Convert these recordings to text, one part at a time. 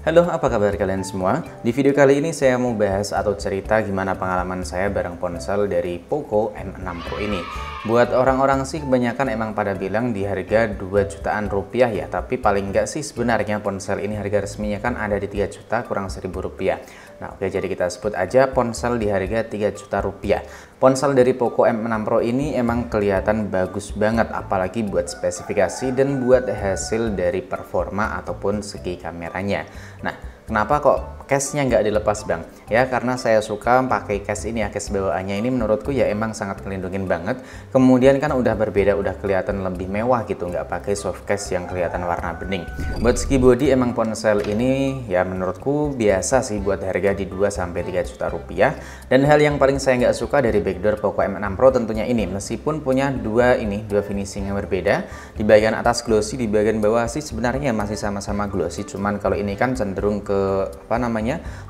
Halo, apa kabar kalian semua? Di video kali ini saya mau bahas atau cerita gimana pengalaman saya bareng ponsel dari Poco M6 Pro ini. Buat orang-orang sih kebanyakan emang pada bilang di harga 2 jutaan rupiah ya, tapi paling enggak sih sebenarnya ponsel ini harga resminya kan ada di 3 juta kurang 1.000 rupiah. Nah oke, jadi kita sebut aja ponsel di harga 3 juta rupiah. Ponsel dari Poco M6 Pro ini emang kelihatan bagus banget, apalagi buat spesifikasi dan buat hasil dari performa ataupun segi kameranya. Nah, kenapa kok case-nya nggak dilepas bang? Ya karena saya suka pakai case ini ya, case bawaannya ini menurutku ya emang sangat ngelindungin banget. Kemudian kan udah berbeda, udah kelihatan lebih mewah gitu, nggak pakai soft case yang kelihatan warna bening. Buat segi body emang ponsel ini ya menurutku biasa sih buat harga di 2-3 juta rupiah. Dan hal yang paling saya nggak suka dari backdoor Poco M6 Pro tentunya ini, meskipun punya dua finishing yang berbeda, di bagian atas glossy, di bagian bawah sih sebenarnya masih sama-sama glossy, cuman kalau ini kan cenderung ke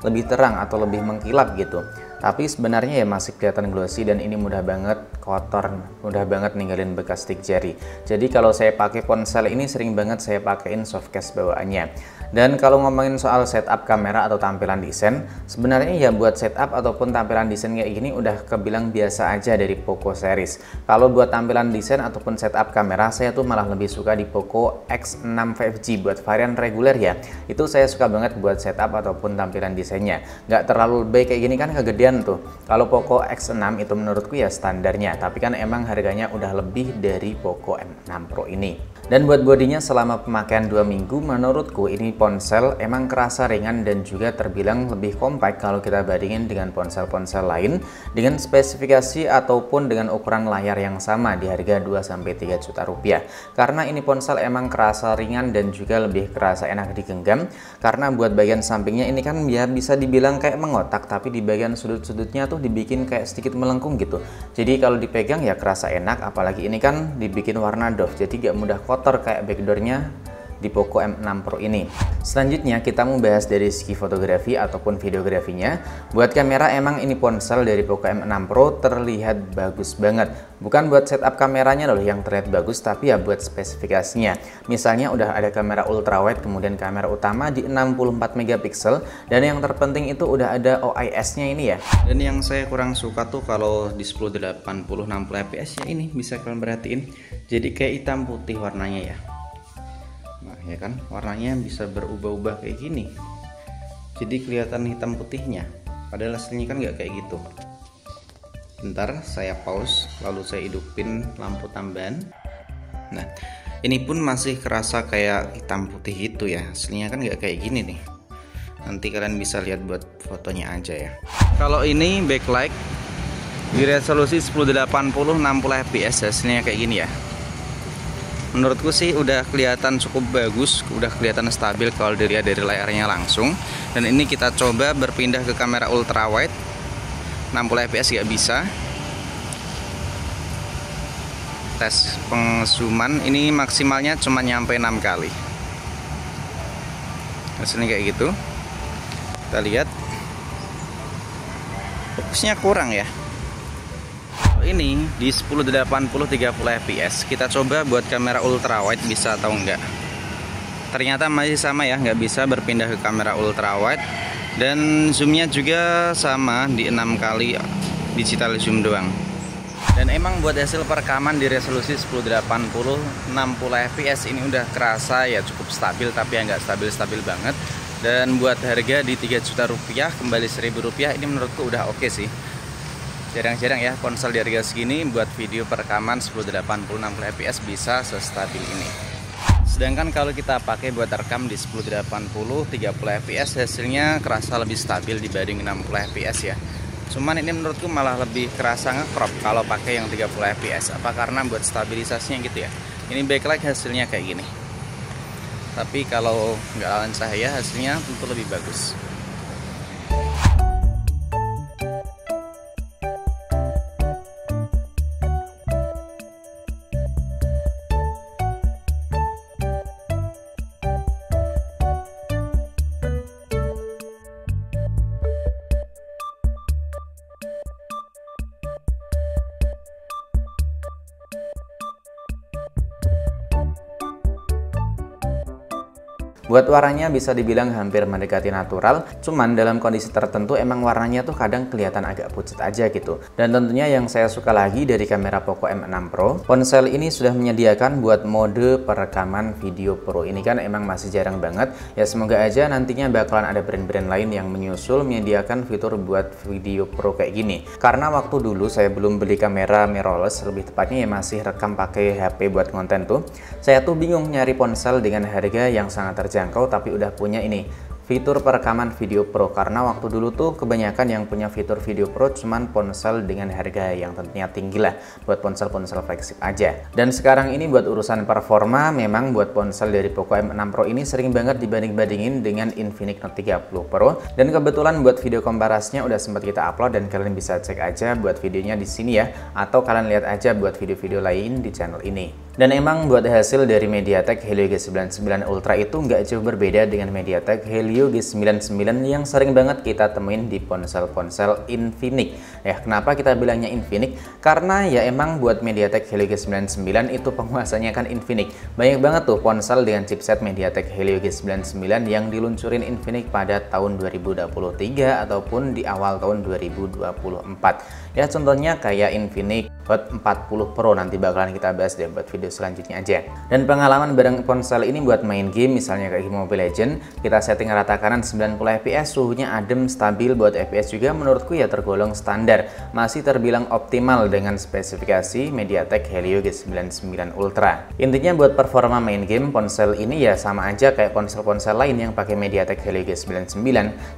lebih terang atau lebih mengkilap gitu. Tapi sebenarnya ya masih kelihatan glossy dan ini mudah banget kotor, mudah banget ninggalin bekas stick jari. Jadi kalau saya pakai ponsel ini sering banget saya pakein soft case bawaannya. Dan kalau ngomongin soal setup kamera atau tampilan desain, sebenarnya ya buat setup ataupun tampilan desain kayak gini udah kebilang biasa aja dari Poco series. Kalau buat tampilan desain ataupun setup kamera, saya tuh malah lebih suka di Poco X6 5G buat varian reguler ya. Itu saya suka banget buat setup ataupun tampilan desainnya. Nggak terlalu baik kayak gini kan kegedean tuh. Kalau Poco X6 itu menurutku ya standarnya, tapi kan emang harganya udah lebih dari Poco M6 Pro ini. Dan buat bodinya selama pemakaian 2 minggu, menurutku ini ponsel emang kerasa ringan dan juga terbilang lebih compact kalau kita bandingin dengan ponsel-ponsel lain dengan spesifikasi ataupun dengan ukuran layar yang sama di harga 2-3 juta rupiah. Karena ini ponsel emang kerasa ringan dan juga lebih kerasa enak digenggam, karena buat bagian sampingnya ini kan ya bisa dibilang kayak mengotak, tapi di bagian sudut-sudutnya tuh dibikin kayak sedikit melengkung gitu. Jadi kalau dipegang ya kerasa enak, apalagi ini kan dibikin warna doff, jadi gak mudah kotor kayak backdoornya di Poco M6 Pro ini. Selanjutnya kita mau bahas dari segi fotografi ataupun videografinya. Buat kamera emang ini ponsel dari Poco M6 Pro terlihat bagus banget. Bukan buat setup kameranya loh yang terlihat bagus, tapi ya buat spesifikasinya. Misalnya udah ada kamera ultrawide, kemudian kamera utama di 64 megapiksel, dan yang terpenting itu udah ada OIS-nya ini ya. Dan yang saya kurang suka tuh kalau di 1080 60 fps ya ini bisa kalian perhatiin. Jadi kayak hitam putih warnanya ya. Nah ya kan, warnanya bisa berubah-ubah kayak gini, jadi kelihatan hitam putihnya, padahal aslinya kan nggak kayak gitu. Bentar saya pause lalu saya hidupin lampu tambahan. Nah ini pun masih kerasa kayak hitam putih gitu ya, aslinya kan nggak kayak gini nih. Nanti kalian bisa lihat buat fotonya aja ya. Kalau ini backlight di resolusi 1080 60 fps hasilnya kayak gini ya. Menurutku sih udah kelihatan cukup bagus, udah kelihatan stabil kalau dilihat dari layarnya langsung. Dan ini kita coba berpindah ke kamera ultrawide, 60 fps gak bisa. Tes pengzooman ini maksimalnya cuma nyampe 6 kali. Hasilnya kayak gitu. Kita lihat fokusnya kurang ya. Ini di 1080 30 fps. Kita coba buat kamera ultrawide bisa atau enggak. Ternyata masih sama ya, nggak bisa berpindah ke kamera ultrawide. Dan zoomnya juga sama di 6 kali digital zoom doang. Dan emang buat hasil perekaman di resolusi 1080 60 fps ini udah kerasa ya cukup stabil, tapi ya nggak stabil-stabil banget. Dan buat harga di 3 juta rupiah kembali 1.000 rupiah ini menurutku udah oke sih. Jarang-jarang ya ponsel di harga segini buat video perekaman 1080 60 fps bisa sestabil ini. Sedangkan kalau kita pakai buat rekam di 1080 30 fps hasilnya kerasa lebih stabil dibanding 60 fps ya. Cuman ini menurutku malah lebih kerasa nge-crop kalau pakai yang 30 fps. Apa karena buat stabilisasinya gitu ya. Ini backlight hasilnya kayak gini. Tapi kalau nggak lawan cahaya hasilnya tentu lebih bagus. Buat warnanya bisa dibilang hampir mendekati natural, cuman dalam kondisi tertentu emang warnanya tuh kadang kelihatan agak pucat aja gitu. Dan tentunya yang saya suka lagi dari kamera Poco M6 Pro, ponsel ini sudah menyediakan buat mode perekaman video pro. Ini kan emang masih jarang banget ya, semoga aja nantinya bakalan ada brand-brand lain yang menyusul menyediakan fitur buat video pro kayak gini. Karena waktu dulu saya belum beli kamera mirrorless, lebih tepatnya ya masih rekam pakai HP buat konten tuh, saya tuh bingung nyari ponsel dengan harga yang sangat terjangkau tapi udah punya ini fitur perekaman video pro, karena waktu dulu tuh kebanyakan yang punya fitur video pro cuman ponsel dengan harga yang tentunya tinggi lah, buat ponsel-ponsel flagship aja. Dan sekarang ini buat urusan performa, memang buat ponsel dari Poco M6 Pro ini sering banget dibanding-bandingin dengan Infinix Note 30 Pro. Dan kebetulan buat video komparasnya udah sempat kita upload dan kalian bisa cek aja buat videonya di sini ya, atau kalian lihat aja buat video-video lain di channel ini. Dan emang buat hasil dari MediaTek Helio G99 Ultra itu nggak jauh berbeda dengan MediaTek Helio G99 yang sering banget kita temuin di ponsel-ponsel Infinix. Ya, kenapa kita bilangnya Infinix? Karena ya emang buat MediaTek Helio G99 itu penguasanya kan Infinix. Banyak banget tuh ponsel dengan chipset MediaTek Helio G99 yang diluncurin Infinix pada tahun 2023 ataupun di awal tahun 2024. Ya contohnya kayak Infinix Hot 40 Pro, nanti bakalan kita bahas deh buat video selanjutnya aja. Dan pengalaman bareng ponsel ini buat main game, misalnya kayak Mobile Legends, kita setting rata kanan 90 fps, suhunya adem, stabil. Buat fps juga menurutku ya tergolong standar, masih terbilang optimal dengan spesifikasi MediaTek Helio G99 Ultra. Intinya buat performa main game, ponsel ini ya sama aja kayak ponsel-ponsel lain yang pakai MediaTek Helio G99.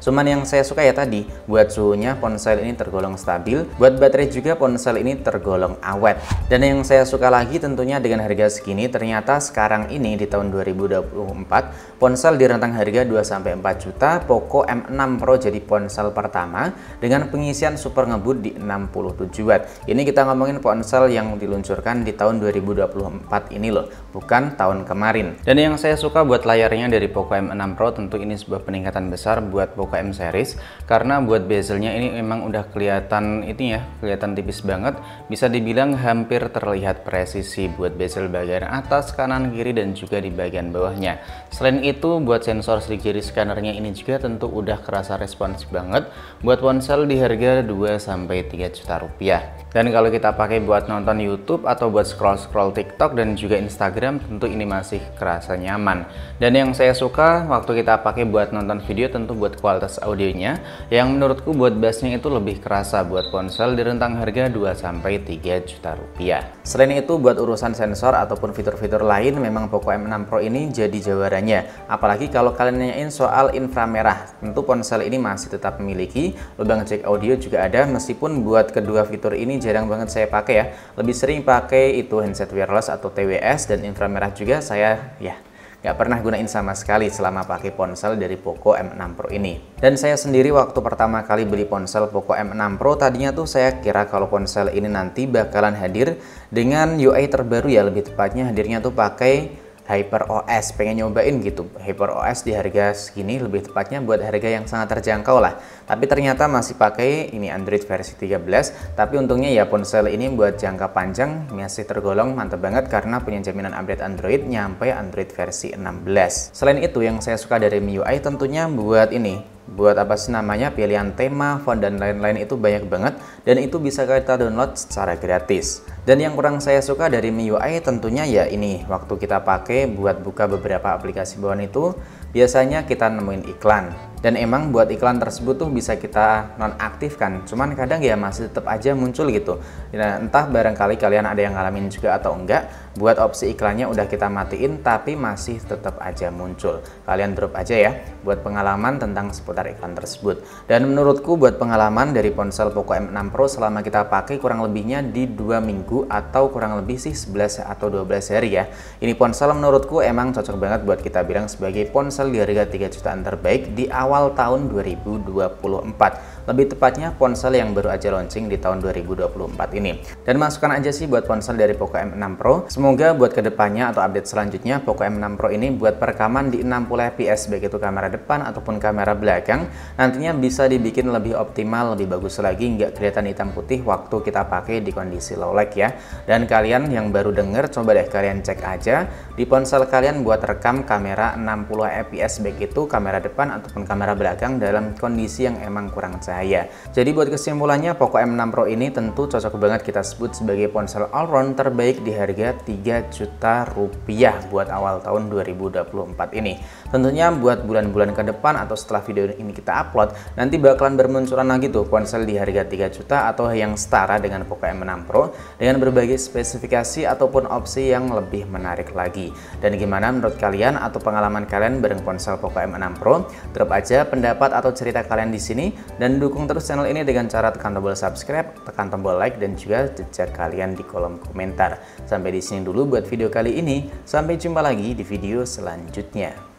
Cuman yang saya suka ya tadi, buat suhunya ponsel ini tergolong stabil, buat baterai juga ponsel ini tergolong awet. Dan yang saya suka lagi tentunya dengan harga segini, ternyata sekarang ini di tahun 2024 ponsel di rentang harga 2-4 juta, Poco M6 Pro jadi ponsel pertama dengan pengisian super ngebut di 67 watt. Ini kita ngomongin ponsel yang diluncurkan di tahun 2024 ini loh, bukan tahun kemarin. Dan yang saya suka buat layarnya dari Poco M6 Pro, tentu ini sebuah peningkatan besar buat Poco M series, karena buat bezelnya ini memang udah kelihatan itu ya, kelihatan tipis banget, bisa dibilang hampir terlihat presisi buat bezel bagian atas, kanan, kiri, dan juga di bagian bawahnya. Selain itu buat sensor sidik jari scannernya ini juga tentu udah kerasa responsif banget buat ponsel di harga 2-3 juta rupiah. Dan kalau kita pakai buat nonton YouTube atau buat scroll-scroll TikTok dan juga Instagram, tentu ini masih kerasa nyaman. Dan yang saya suka waktu kita pakai buat nonton video, tentu buat kualitas audionya yang menurutku buat bassnya itu lebih kerasa buat ponsel di rentang harga 2-3 juta rupiah. Selain itu buat urusan sensor ataupun fitur-fitur lain, memang Poco M6 Pro ini jadi jawarannya. Apalagi kalau kalian nanyain soal inframerah, tentu ponsel ini masih tetap memiliki. Lubang jack audio juga ada, meskipun buat kedua fitur ini jarang banget saya pakai ya. Lebih sering pakai itu handset wireless atau TWS, dan inframerah juga saya ya nggak pernah gunain sama sekali selama pakai ponsel dari Poco M6 Pro ini. Dan saya sendiri waktu pertama kali beli ponsel Poco M6 Pro, tadinya tuh saya kira kalau ponsel ini nanti bakalan hadir dengan UI terbaru ya, lebih tepatnya hadirnya tuh pakai HyperOS, pengen nyobain gitu HyperOS di harga segini, lebih tepatnya buat harga yang sangat terjangkau lah. Tapi ternyata masih pakai ini Android versi 13, tapi untungnya ya ponsel ini buat jangka panjang masih tergolong mantap banget karena punya jaminan update Android nyampe Android versi 16. Selain itu yang saya suka dari MIUI tentunya buat ini, buat apa sih namanya, pilihan tema, font, dan lain-lain itu banyak banget, dan itu bisa kita download secara gratis. Dan yang kurang saya suka dari MIUI tentunya ya ini, waktu kita pakai buat buka beberapa aplikasi bawaan itu biasanya kita nemuin iklan. Dan emang buat iklan tersebut tuh bisa kita nonaktifkan, cuman kadang ya masih tetap aja muncul gitu. Nah, entah barangkali kalian ada yang ngalamin juga atau enggak, buat opsi iklannya udah kita matiin tapi masih tetap aja muncul. Kalian drop aja ya buat pengalaman tentang seputar iklan tersebut. Dan menurutku buat pengalaman dari ponsel Poco M6 Pro selama kita pakai kurang lebihnya di 2 minggu atau kurang lebih sih 11 atau 12 hari ya. Ini ponsel menurutku emang cocok banget buat kita bilang sebagai ponsel di harga 3 jutaan terbaik di awal tahun 2024. lebih tepatnya ponsel yang baru aja launching di tahun 2024 ini. Dan masukan aja sih buat ponsel dari Poco M6 Pro, semoga buat kedepannya atau update selanjutnya Poco M6 Pro ini buat perekaman di 60 fps baik itu kamera depan ataupun kamera belakang nantinya bisa dibikin lebih optimal, lebih bagus lagi, nggak kelihatan hitam putih waktu kita pakai di kondisi low light ya. Dan kalian yang baru denger, coba deh kalian cek aja di ponsel kalian buat rekam kamera 60 fps baik itu kamera depan ataupun kamera belakang dalam kondisi yang emang kurang cahaya. Jadi buat kesimpulannya, Poco M6 Pro ini tentu cocok banget kita sebut sebagai ponsel all-round terbaik di harga 3 juta rupiah buat awal tahun 2024 ini. Tentunya buat bulan-bulan ke depan atau setelah video ini kita upload, nanti bakalan bermunculan lagi tuh ponsel di harga 3 juta atau yang setara dengan Poco M6 Pro dengan berbagai spesifikasi ataupun opsi yang lebih menarik lagi. Dan gimana menurut kalian atau pengalaman kalian bareng ponsel Poco M6 Pro? Drop aja pendapat atau cerita kalian di sini dan dukung terus channel ini dengan cara tekan tombol subscribe, tekan tombol like dan juga jejak kalian di kolom komentar. Sampai di sini dulu buat video kali ini. Sampai jumpa lagi di video selanjutnya.